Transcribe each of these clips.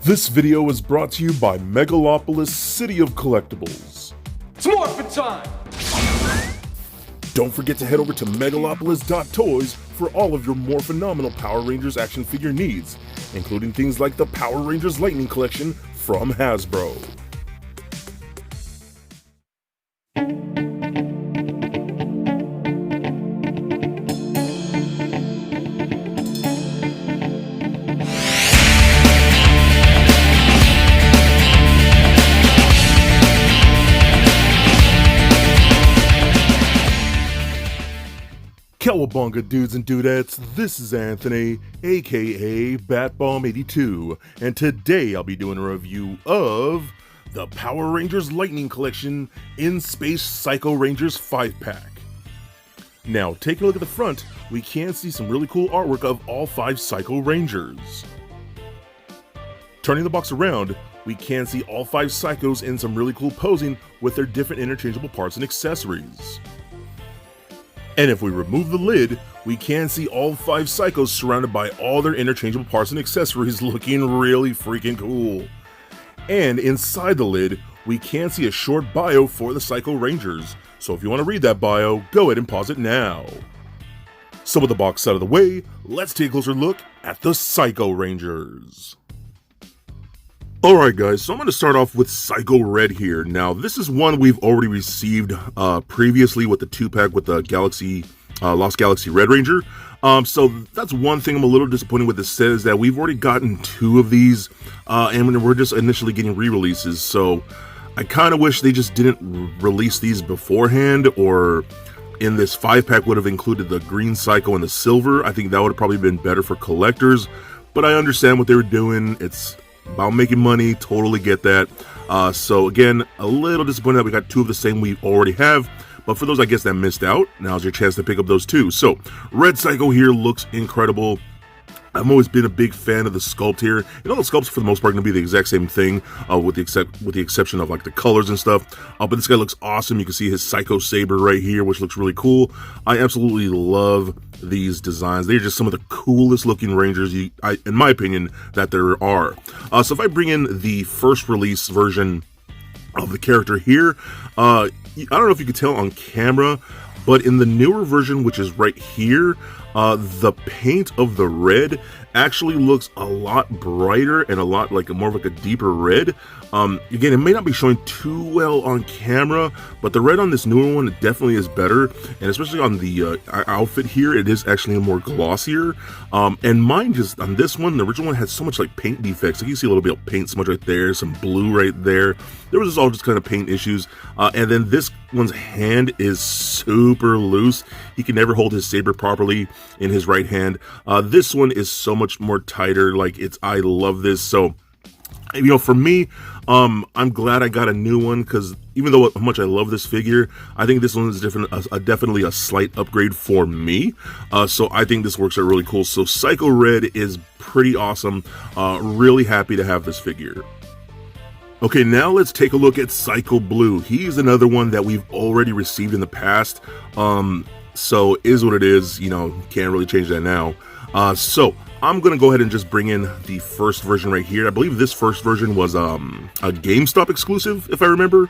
This video is brought to you by Megalopolis City of Collectibles. It's morphin' time! Don't forget to head over to megalopolis.toys for all of your more phenomenal Power Rangers action figure needs, including things like the Power Rangers Lightning Collection from Hasbro. Cowabunga dudes and dudettes, this is Anthony, aka BatBomb82, and today I'll be doing a review of the Power Rangers Lightning Collection in Space Psycho Rangers 5-pack. Now, taking a look at the front, we can see some really cool artwork of all 5 Psycho Rangers. Turning the box around, we can see all 5 Psychos in some really cool posing with their different interchangeable parts and accessories. And if we remove the lid, we can see all 5 Psychos surrounded by all their interchangeable parts and accessories looking really freaking cool. And inside the lid, we can see a short bio for the Psycho Rangers, so if you want to read that bio, go ahead and pause it now. So with the box out of the way, let's take a closer look at the Psycho Rangers. Alright guys, so I'm going to start off with Psycho Red here. Now this is one we've already received previously with the 2-pack with the Lost Galaxy Red Ranger. So that's one thing I'm a little disappointed with. It says that we've already gotten 2 of these and we're just initially getting re-releases. So I kind of wish they just didn't release these beforehand, or in this 5-pack would have included the green Psycho and the silver. I think that would have probably been better for collectors, but I understand what they were doing. It's about making money, totally get that. So again, a little disappointed that we got 2 of the same we already have, but for those I guess that missed out, now's your chance to pick up those 2. So Red Psycho here looks incredible. I've always been a big fan of the sculpt here. You know, the sculpts for the most part are going to be the exact same thing, with the exception of like the colors and stuff. But this guy looks awesome. You can see his Psycho Saber right here, which looks really cool. I absolutely love these designs. They're just some of the coolest looking Rangers, in my opinion, that there are. So if I bring in the first release version of the character here, I don't know if you can tell on camera, but in the newer version, which is right here, the paint of the red actually looks a lot brighter and a lot like more of like a deeper red. Again, it may not be showing too well on camera, but the red on this newer one definitely is better, and especially on the outfit here, it is actually more glossier. And mine just on this one, the original one had so much like paint defects. Like you see a little bit of paint smudge right there, some blue right there. There was just all just kind of paint issues. And then this one's hand is super loose. He can never hold his saber properly in his right hand. This one is so much more tighter. Like I love this. So, you know, for me, I'm glad I got a new one, because even though how much I love this figure, I think this one is definitely a slight upgrade for me. So I think this works out really cool. So Psycho Red is pretty awesome. Really happy to have this figure. Okay, now let's take a look at Psycho Blue. He's another one that we've already received in the past. So is what it is, you know, can't really change that now. So I'm gonna go ahead and just bring in the first version right here. I believe this first version was a GameStop exclusive, if I remember.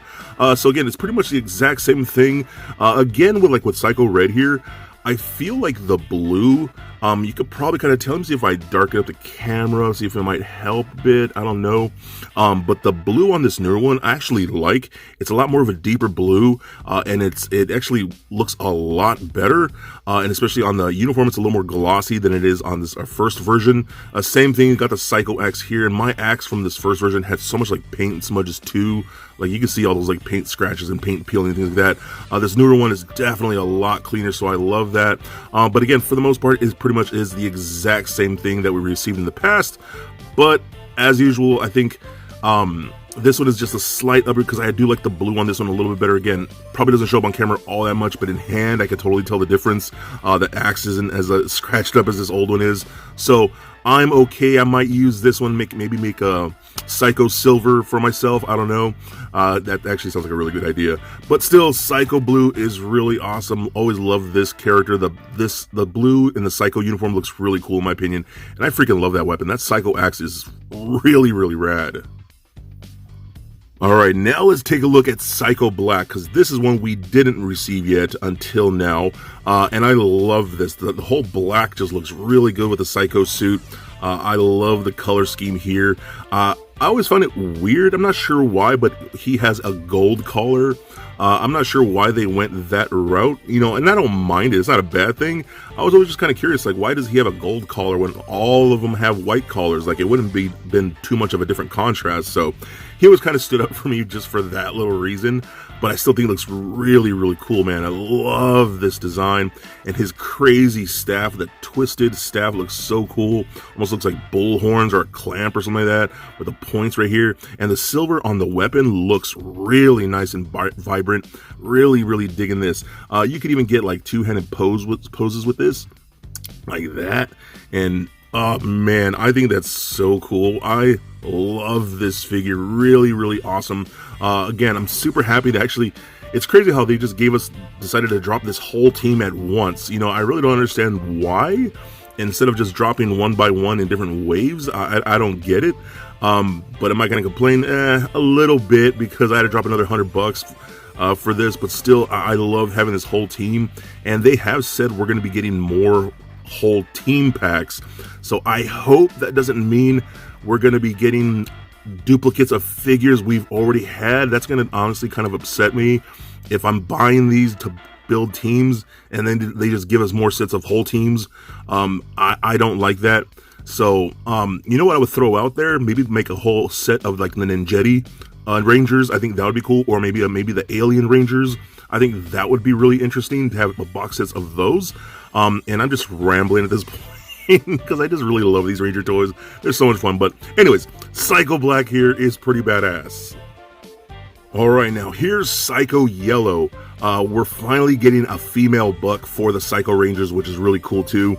So again, it's pretty much the exact same thing. Again, with Psycho Red here, I feel like the blue, you could probably kind of tell me, see if I darken up the camera, see if it might help a bit, I don't know. But the blue on this newer one, I actually like. It's a lot more of a deeper blue, and it actually looks a lot better. And especially on the uniform, it's a little more glossy than it is on this first version. Same thing, got the Psycho Axe here, and my axe from this first version had so much like paint smudges too. Like you can see all those like paint scratches and paint peeling and things like that. This newer one is definitely a lot cleaner, so I love that. But again, for the most part, it pretty much is the exact same thing that we received in the past. But as usual, I think this one is just a slight upgrade, because I do like the blue on this one a little bit better. Again, probably doesn't show up on camera all that much, but in hand I can totally tell the difference. The axe isn't as scratched up as this old one is. So I'm okay. I might use this one, maybe make a Psycho Silver for myself. I don't know. That actually sounds like a really good idea. But still, Psycho Blue is really awesome. Always love this character. The blue in the Psycho uniform looks really cool in my opinion, and I freaking love that weapon. That Psycho axe is really, really rad. Alright, now let's take a look at Psycho Black, because this is one we didn't receive yet until now, and I love this. The whole black just looks really good with the Psycho suit. I love the color scheme here. I always found it weird, I'm not sure why, but he has a gold collar. I'm not sure why they went that route, you know, and I don't mind it. It's not a bad thing. I was always just kind of curious, like, why does he have a gold collar when all of them have white collars? Like, it wouldn't been too much of a different contrast. So he always kind of stood up for me just for that little reason. But I still think it looks really, really cool, man. I love this design, and his crazy staff, that twisted staff, looks so cool. Almost looks like bull horns or a clamp or something like that, with the points right here. And the silver on the weapon looks really nice and vibrant. Really, really digging this. You could even get like two-handed poses with this, like that. And oh man, I think that's so cool. I love this figure. Really, really awesome. Again, I'm super happy to actually, it's crazy how they just decided to drop this whole team at once. You know, I really don't understand why, instead of just dropping one by one in different waves. I don't get it. But am I going to complain? A little bit, because I had to drop another $100 for this, but still, I love having this whole team, and they have said we're going to be getting more whole team packs, so I hope that doesn't mean we're going to be getting duplicates of figures we've already had. That's going to honestly kind of upset me if I'm buying these to build teams and then they just give us more sets of whole teams. I don't like that. So you know what I would throw out there? Maybe make a whole set of like the Ninjetti Rangers. I think that would be cool. Or maybe the Alien Rangers. I think that would be really interesting to have a box sets of those. And I'm just rambling at this point because I just really love these Ranger toys. They're so much fun. But anyways, Psycho Black here is pretty badass. Alright, now here's Psycho Yellow. We're finally getting a female buck for the Psycho Rangers, which is really cool too.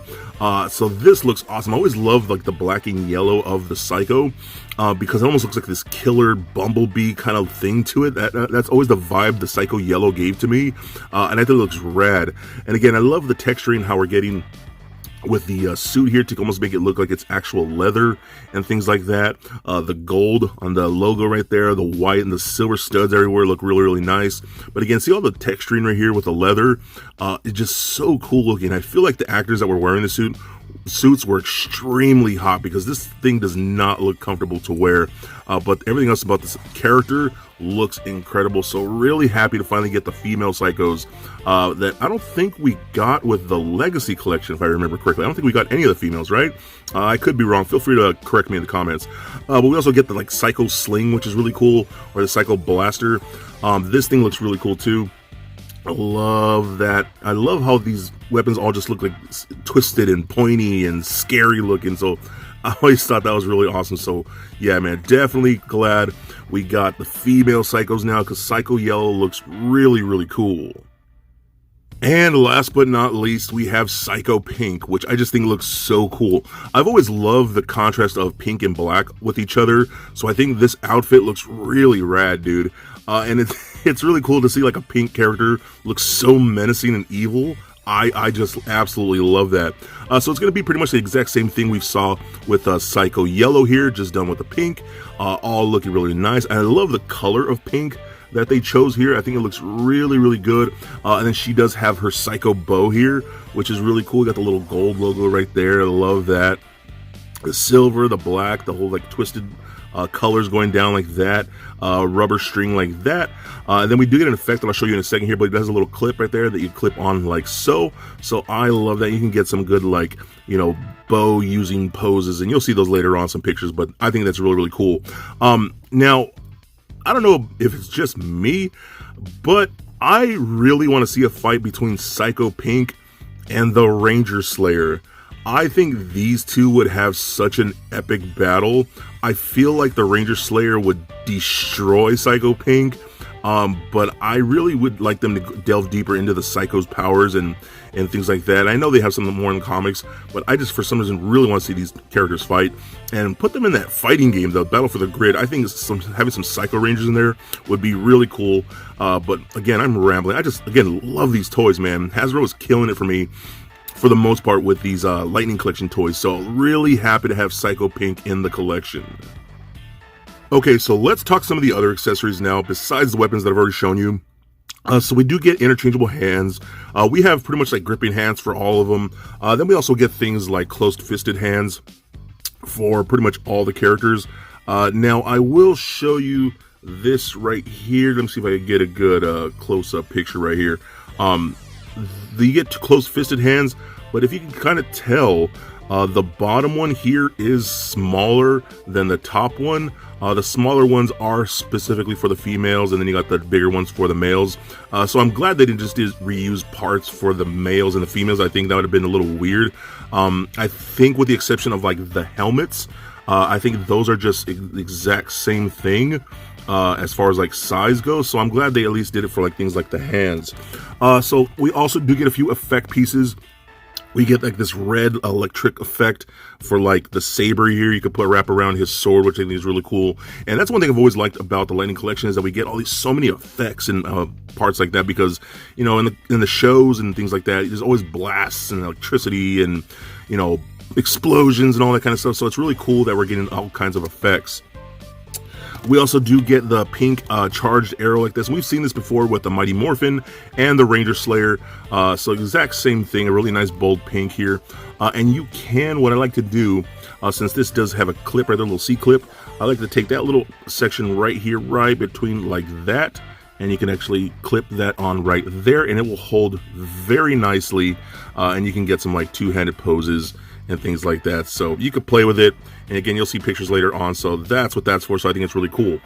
So this looks awesome. I always love like the black and yellow of the Psycho, because it almost looks like this killer bumblebee kind of thing to it. That's always the vibe the Psycho Yellow gave to me, and I think it looks rad. And again, I love the texturing, how we're getting with the suit here to almost make it look like it's actual leather and things like that. The gold on the logo right there, the white and the silver studs everywhere look really, really nice. But again, see all the texturing right here with the leather? It's just so cool looking. I feel like the actors that were wearing the suits were extremely hot, because this thing does not look comfortable to wear, but everything else about this character looks incredible. So really happy to finally get the female Psychos that I don't think we got with the Legacy collection, if I remember correctly. I don't think we got any of the females, right? I could be wrong. Feel free to correct me in the comments. But we also get the like Psycho Sling, which is really cool, or the Psycho Blaster. This thing looks really cool too. I love that. I love how these weapons all just look like twisted and pointy and scary looking. So I always thought that was really awesome. So yeah, man, definitely glad we got the female Psychos now, because Psycho Yellow looks really, really cool. And last but not least, we have Psycho Pink, which I just think looks so cool. I've always loved the contrast of pink and black with each other, so I think this outfit looks really rad, dude. And it's really cool to see like a pink character look so menacing and evil. I just absolutely love that. So it's going to be pretty much the exact same thing we saw with Psycho Yellow here, just done with the pink. All looking really nice. And I love the color of pink that they chose here. I think it looks really, really good. And then she does have her Psycho bow here, which is really cool. Got the little gold logo right there. I love that. The silver, the black, the whole like twisted colors going down like that, rubber string like that. And then we do get an effect that I'll show you in a second here, but it has a little clip right there that you clip on like so. So I love that. You can get some good like, you know, bow using poses, and you'll see those later on, some pictures, but I think that's really, really cool. Now, I don't know if it's just me, but I really want to see a fight between Psycho Pink and the Ranger Slayer. I think these two would have such an epic battle. I feel like the Ranger Slayer would destroy Psycho Pink. But I really would like them to delve deeper into the Psycho's powers and things like that. I know they have something more in the comics, but I just, for some reason, really want to see these characters fight and put them in that fighting game, the Battle for the Grid. I think having some Psycho Rangers in there would be really cool. But again, I'm rambling. I just, again, love these toys, man. Hasbro is killing it for me, for the most part, with these Lightning Collection toys. So really happy to have Psycho Pink in the collection. Okay, so let's talk some of the other accessories now, besides the weapons that I've already shown you. So we do get interchangeable hands. We have pretty much like gripping hands for all of them. Then we also get things like closed-fisted hands for pretty much all the characters. Now, I will show you this right here. Let me see if I can get a good close-up picture right here. You get closed-fisted hands, but if you can kind of tell, the bottom one here is smaller than the top one. The smaller ones are specifically for the females, and then you got the bigger ones for the males. So I'm glad they didn't just reuse parts for the males and the females. I think that would have been a little weird. I think with the exception of like the helmets, I think those are just the exact same thing as far as like size goes. So I'm glad they at least did it for like things like the hands. So we also do get a few effect pieces. We get like this red electric effect for like the saber here. You could wrap around his sword, which I think is really cool. And that's one thing I've always liked about the Lightning Collection, is that we get so many effects and parts like that, because, you know, in the shows and things like that, there's always blasts and electricity and, you know, explosions and all that kind of stuff. So it's really cool that we're getting all kinds of effects. We also do get the pink charged arrow like this. We've seen this before with the Mighty Morphin and the Ranger Slayer. So exact same thing, a really nice bold pink here. And you can, what I like to do, since this does have a clip right there, a little C-clip, I like to take that little section right here, right between like that, and you can actually clip that on right there, and it will hold very nicely, and you can get some like two-handed poses and things like that. So you could play with it, and again, you'll see pictures later on. So that's what that's for. So I think it's really cool.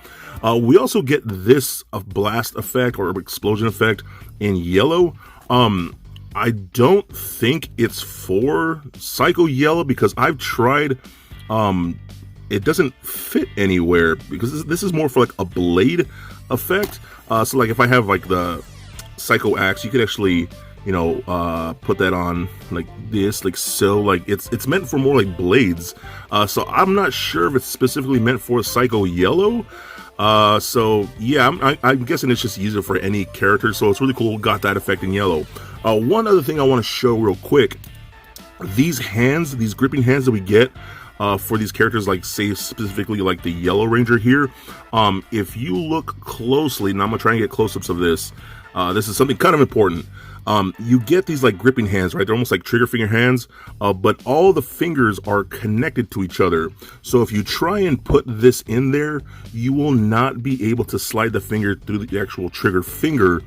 We also get this blast effect or explosion effect in yellow. I don't think it's for Psycho Yellow, because I've tried. It doesn't fit anywhere, because this is more for like a blade effect. So like if I have like the Psycho Axe, you could actually, you know, put that on like this, like so. Like it's meant for more like blades. So I'm not sure if it's specifically meant for Psycho Yellow. So yeah, I'm guessing it's just used for any character. So it's really cool. Got that effect in yellow. One other thing I want to show real quick: these hands, these gripping hands that we get for these characters, like say specifically like the Yellow Ranger here. If you look closely, and I'm gonna try and get close-ups of this. This is something kind of important. You get these like gripping hands, right? They're almost like trigger finger hands, but all the fingers are connected to each other. So if you try and put this in there, you will not be able to slide the finger through the actual trigger finger.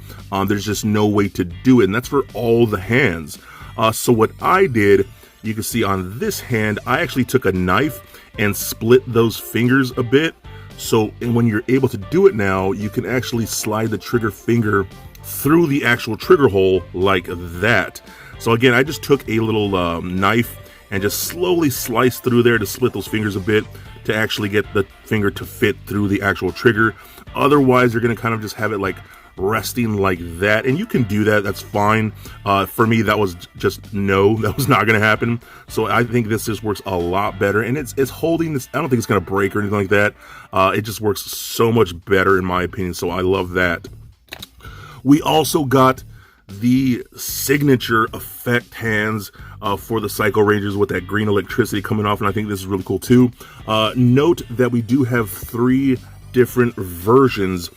There's just no way to do it, and that's for all the hands. So what I did, you can see on this hand, I actually took a knife and split those fingers a bit. So and when you're able to do it now, you can actually slide the trigger finger through the actual trigger hole like that. So again, I just took a little knife and just slowly sliced through there to split those fingers a bit to actually get the finger to fit through the actual trigger. Otherwise, you're going to kind of just have it like resting like that, and you can do that, that's fine. For me, that was just no, that was not going to happen. So I think this just works a lot better, and it's holding this. I don't think it's going to break or anything like that. It just works so much better in my opinion, so I love that. We also got the signature effect hands for the Psycho Rangers with that green electricity coming off, and I think this is really cool too. Note that we do have 3 different versions.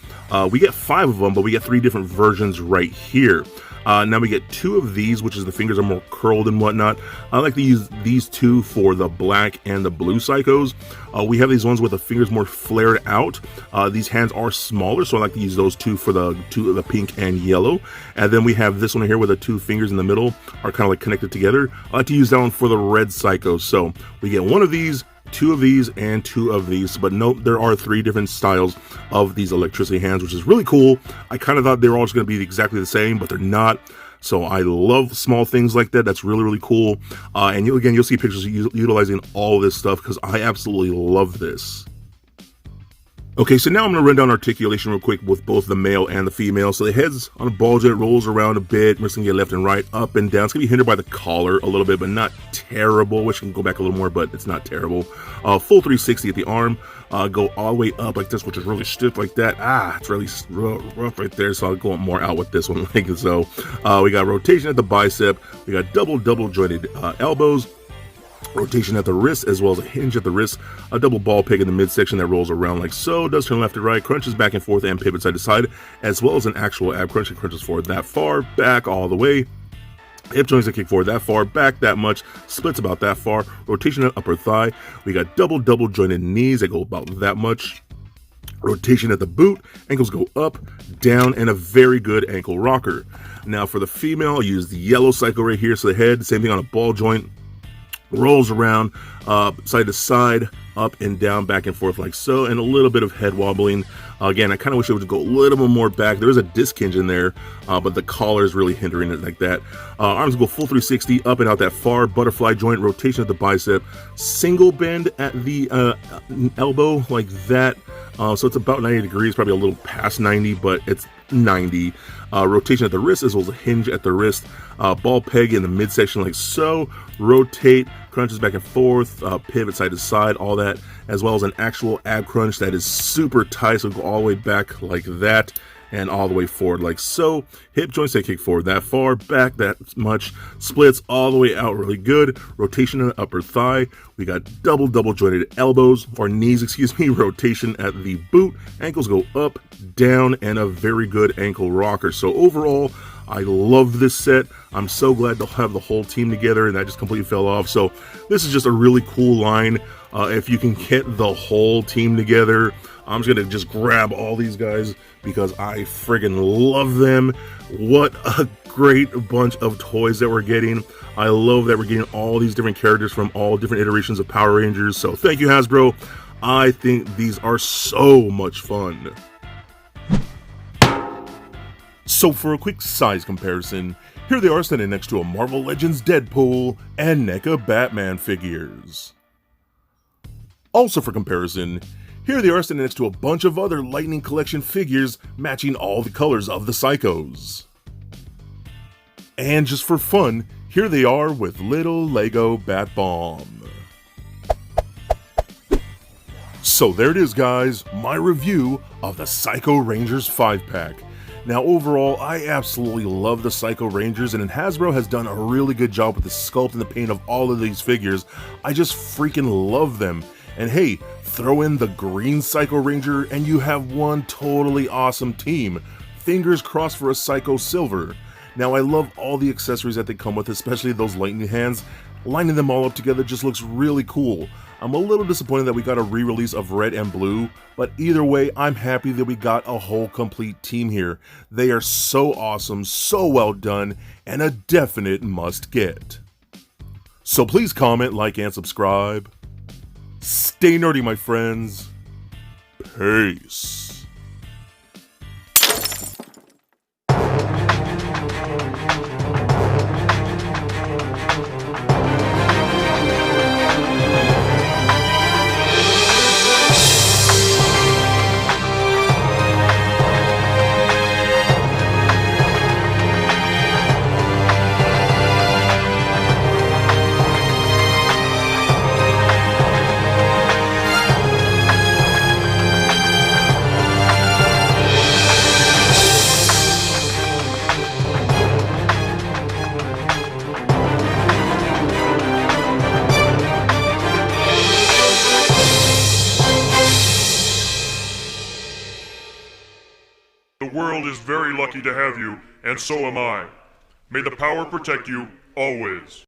We get 5 of them, but we get 3 different versions right here. Now we get 2 of these, which is the fingers are more curled and whatnot. I like to use these 2 for the black and the blue Psychos. We have these ones with the fingers more flared out. These hands are smaller, so I like to use those 2 for the pink and yellow. And then we have this one here where the 2 fingers in the middle are kind of like connected together. I like to use that one for the red Psychos. So we get 1 of these, 2 of these, and 2 of these. But note, there are 3 different styles of these electricity hands, which is really cool. I kind of thought they were all just going to be exactly the same, but they're not. So I love small things like that. That's really, really cool. And you'll see pictures utilizing all this stuff, because I absolutely love this. Okay, so now I'm going to run down articulation real quick with both the male and the female. So the head's on a ball joint, rolls around a bit. We're just going to get left and right, up and down. It's going to be hindered by the collar a little bit, but not terrible. Wish I can go back a little more, but it's not terrible. Full 360 at the arm. Go all the way up like this, which is really stiff like that. It's really rough right there, so I'll go more out with this one like so. We got rotation at the bicep. We got double jointed elbows. Rotation at the wrist, as well as a hinge at the wrist, a double ball peg in the midsection that rolls around like so, does turn left to right, crunches back and forth and pivot side to side, as well as an actual ab crunch. It crunches forward that far, back all the way. Hip joints that kick forward that far, back that much, splits about that far. Rotation at upper thigh. We got double jointed knees that go about that much. Rotation at the boot, ankles go up, down, and a very good ankle rocker. Now for the female, I'll use the yellow cycle right here. So the head, same thing on a ball joint. Rolls around side to side, up and down, back and forth like so, and a little bit of head wobbling. Again, I kind of wish it would go a little bit more back. There is a disc hinge in there, but the collar is really hindering it like that. Arms go full 360, up and out that far. Butterfly joint, rotation at the bicep. Single bend at the elbow like that. So it's about 90 degrees, probably a little past 90, but it's 90. Rotation at the wrist, as well as a hinge at the wrist. Ball peg in the midsection like so. Rotate, crunches back and forth, pivot side to side, all that, as well as an actual ab crunch that is super tight, so go all the way back like that and all the way forward like so. Hip joints that kick forward that far, back that much, splits all the way out really good. Rotation in the upper thigh. We got double jointed elbows, or knees, excuse me. Rotation at the boot. Ankles go up, down, and a very good ankle rocker. So overall, I love this set. I'm so glad to have the whole team together, and that just completely fell off. So this is just a really cool line. If you can get the whole team together, I'm just gonna just grab all these guys because I friggin' love them. What a great bunch of toys that we're getting. I love that we're getting all these different characters from all different iterations of Power Rangers. So thank you, Hasbro. I think these are so much fun. So for a quick size comparison, here they are standing next to a Marvel Legends Deadpool and NECA Batman figures. Also for comparison, here they are standing next to a bunch of other Lightning Collection figures matching all the colors of the Psychos. And just for fun, here they are with little Lego Bat Bomb. So there it is, guys, my review of the Psycho Rangers 5-pack. Now overall, I absolutely love the Psycho Rangers, and Hasbro has done a really good job with the sculpt and the paint of all of these figures. I just freaking love them. And hey, throw in the green Psycho Ranger and you have one totally awesome team. Fingers crossed for a Psycho Silver. Now I love all the accessories that they come with, especially those lightning hands. Lining them all up together just looks really cool. I'm a little disappointed that we got a re-release of red and blue, but either way, I'm happy that we got a whole complete team here. They are so awesome, so well done, and a definite must get. So please comment, like, and subscribe. Stay nerdy, my friends. Peace. The world is very lucky to have you, and so am I. May the power protect you, always.